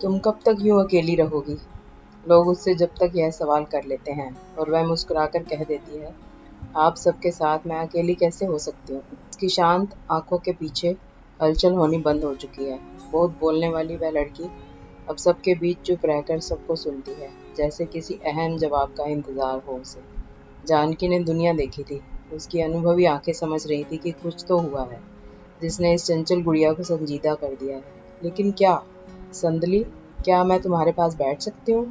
तुम कब तक यूं अकेली रहोगी? लोग उससे जब तक यह सवाल कर लेते हैं और वह मुस्कुराकर कह देती है, आप सबके साथ मैं अकेली कैसे हो सकती हूँ? उसकी शांत आंखों के पीछे हलचल होनी बंद हो चुकी है। बहुत बोलने वाली वह लड़की अब सबके बीच चुप रहकर सबको सुनती है, जैसे किसी अहम जवाब का इंतजार हो उसे। जानकी ने दुनिया देखी थी। उसकी अनुभवी आंखें समझ रही थी कि कुछ तो हुआ है, जिसने इस चंचल गुड़िया को संजीदा कर दिया है। लेकिन क्या? संदली, क्या मैं तुम्हारे पास बैठ सकती हूँ?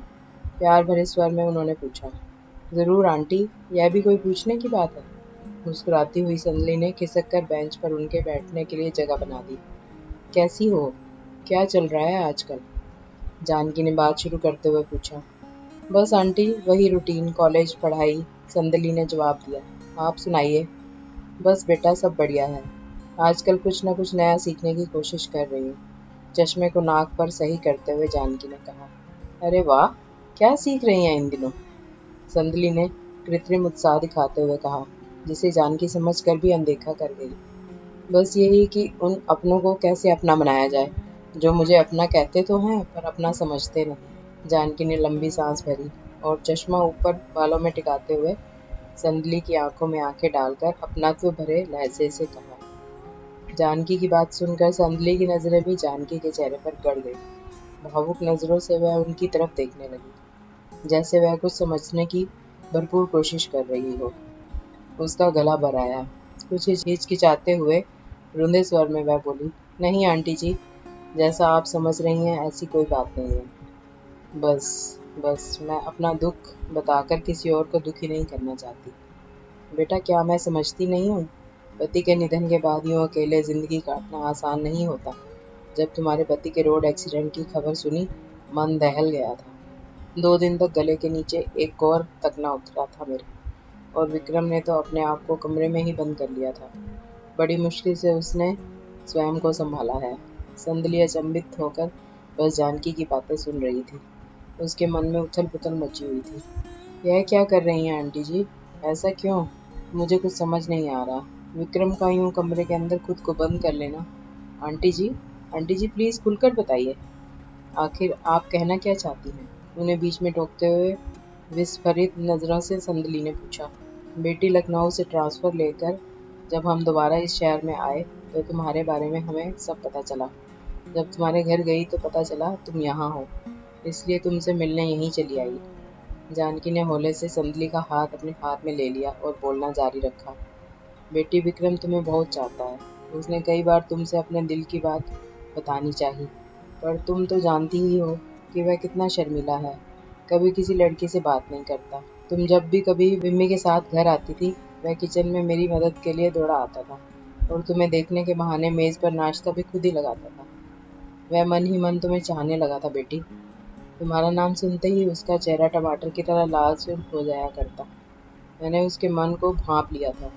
प्यार भरे स्वर में उन्होंने पूछा। जरूर आंटी, यह भी कोई पूछने की बात है। मुस्कुराती हुई संदली ने खिसक कर बेंच पर उनके बैठने के लिए जगह बना दी। कैसी हो? क्या चल रहा है आजकल? जानकी ने बात शुरू करते हुए पूछा। बस आंटी, वही रूटीन, कॉलेज, पढ़ाई। संदली ने जवाब दिया। आप सुनाइए। बस बेटा, सब बढ़िया है। आजकल कुछ न कुछ नया सीखने की कोशिश कर रही हूँ। चश्मे को नाक पर सही करते हुए जानकी ने कहा। अरे वाह, क्या सीख रही हैं इन दिनों? संदली ने कृत्रिम उत्साह दिखाते हुए कहा, जिसे जानकी समझ कर भी अनदेखा कर गई। बस यही कि उन अपनों को कैसे अपना बनाया जाए, जो मुझे अपना कहते तो हैं पर अपना समझते नहीं। जानकी ने लंबी सांस भरी और चश्मा ऊपर बालों में टिकाते हुए संदली की आंखों में आंखें डालकर अपनात्व भरे लहजे से कहा। जानकी की बात सुनकर संदली की नजरें भी जानकी के चेहरे पर गड़ गई। भावुक नजरों से वह उनकी तरफ देखने लगी, जैसे वह कुछ समझने की भरपूर कोशिश कर रही हो। उसका गला भर आया। कुछ हिचकिचाते हुए रुंधे स्वर में वह बोली, नहीं आंटी जी, जैसा आप समझ रही हैं ऐसी कोई बात नहीं है। बस बस मैं अपना दुख बताकर किसी और को दुखी नहीं करना चाहती। बेटा, क्या मैं समझती नहीं हूँ? पति के निधन के बाद यूं अकेले जिंदगी काटना आसान नहीं होता। जब तुम्हारे पति के रोड एक्सीडेंट की खबर सुनी, मन दहल गया था। 2 दिन तक गले के नीचे एक और तक न उतरा था मेरे। और विक्रम ने तो अपने आप को कमरे में ही बंद कर लिया था। बड़ी मुश्किल से उसने स्वयं को संभाला है। संदली अचंभित होकर बस जानकी की बातें सुन रही थी। उसके मन में उथल पुथल मची हुई थी। यह क्या कर रही हैं आंटी जी? ऐसा क्यों? मुझे कुछ समझ नहीं आ रहा। विक्रम का यूं कमरे के अंदर खुद को बंद कर लेना। Aunty ji, aunty ji, please खुलकर बताइए। आखिर आप कहना क्या चाहती हैं? उन्हें बीच में टोकते हुए विस्फारित नजरों से संदली ने पूछा। बेटी, लखनऊ से ट्रांसफर लेकर जब हम दोबारा इस शहर में आए तो तुम्हारे बारे में हमें सब पता चला। जब तुम्हारे घर गई तो पता चला तुम यहाँ हो, इसलिए तुमसे मिलने यहीं चली आई। जानकी ने हौले से संदली का हाथ अपने हाथ में ले लिया और बोलना जारी रखा। बेटी, विक्रम तुम्हें बहुत चाहता है। उसने कई बार तुमसे अपने दिल की बात बतानी चाहिए, पर तुम तो जानती ही हो कि वह कितना शर्मीला है। कभी किसी लड़की से बात नहीं करता। तुम जब भी कभी विम्मी के साथ घर आती थी, वह किचन में मेरी मदद के लिए दौड़ा आता था और तुम्हें देखने के बहाने मेज पर नाश्ता भी खुद ही लगाता था। वह मन ही मन तुम्हें चाहने लगा था बेटी। तुम्हारा नाम सुनते ही उसका चेहरा टमाटर की तरह लाल सुर्ख हो जाया करता। मैंने उसके मन को भांप लिया था,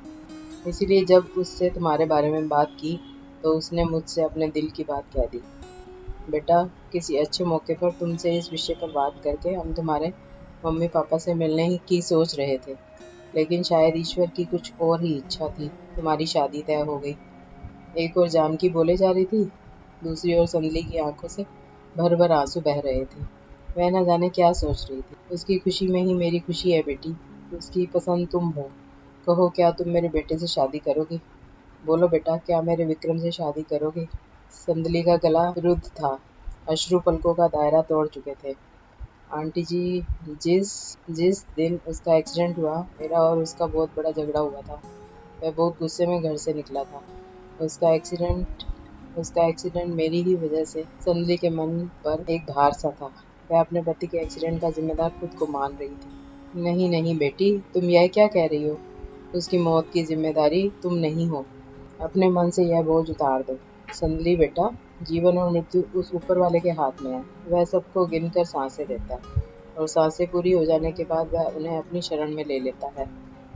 इसीलिए जब उससे तुम्हारे बारे में बात की तो उसने मुझसे अपने दिल की बात कह दी। बेटा, किसी अच्छे मौके पर तुमसे इस विषय पर बात करके हम तुम्हारे मम्मी पापा से मिलने ही की सोच रहे थे, लेकिन शायद ईश्वर की कुछ और ही इच्छा थी, तुम्हारी शादी तय हो गई। एक ओर जानकी बोले जा रही थी, दूसरी ओर संदली की आंखों से भर भर आंसू बह रहे थे। वह न जाने क्या सोच रही थी। उसकी खुशी में ही मेरी खुशी है बेटी। उसकी पसंद तुम हो। कहो, क्या तुम मेरे बेटे से शादी करोगी? बोलो बेटा, क्या मेरे विक्रम से शादी करोगे? संदली का गला रुद्ध था। अश्रु पलकों का दायरा तोड़ चुके थे। आंटी जी, जिस जिस दिन उसका एक्सीडेंट हुआ, मेरा और उसका बहुत बड़ा झगड़ा हुआ था। वह बहुत गुस्से में घर से निकला था। उसका एक्सीडेंट उसका एक्सीडेंट मेरी ही वजह से संदली के मन पर एक भार सा था। वह अपने पति के एक्सीडेंट का जिम्मेदार खुद को मान रही थी। नहीं नहीं बेटी, तुम यह क्या कह रही हो? उसकी मौत की जिम्मेदारी तुम नहीं हो। अपने मन से यह बोझ उतार दो। संदली बेटा, जीवन और मृत्यु उस ऊपर वाले के हाथ में है। वह सबको गिनकर सांसें देता है और सांसें पूरी हो जाने के बाद वह उन्हें अपनी शरण में ले लेता है।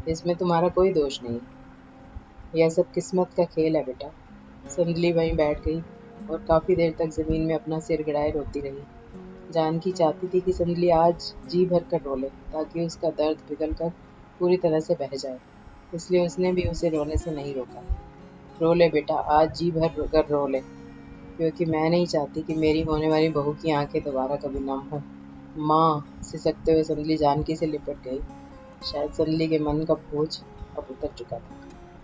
इसमें तुम्हारा कोई दोष नहीं। यह सब किस्मत का खेल है बेटा। संदली वहीं बैठ गई और काफी देर तक जमीन में अपना सिर गिराए रोती रही। जानकी चाहती थी कि संदली आज जी भर कर रो ले, ताकि उसका दर्द पिघल कर पूरी तरह से बह जाए। इसलिए उसने भी उसे रोने से नहीं रोका। रो ले बेटा, आज जी भर कर रो ले। क्योंकि मैं नहीं चाहती कि मेरी होने वाली बहू की आंखें दोबारा कभी नम हो। माँ, सिसकते हुए संदली जानकी से लिपट गई। शायद संदली के मन का बोझ अब उतर चुका था।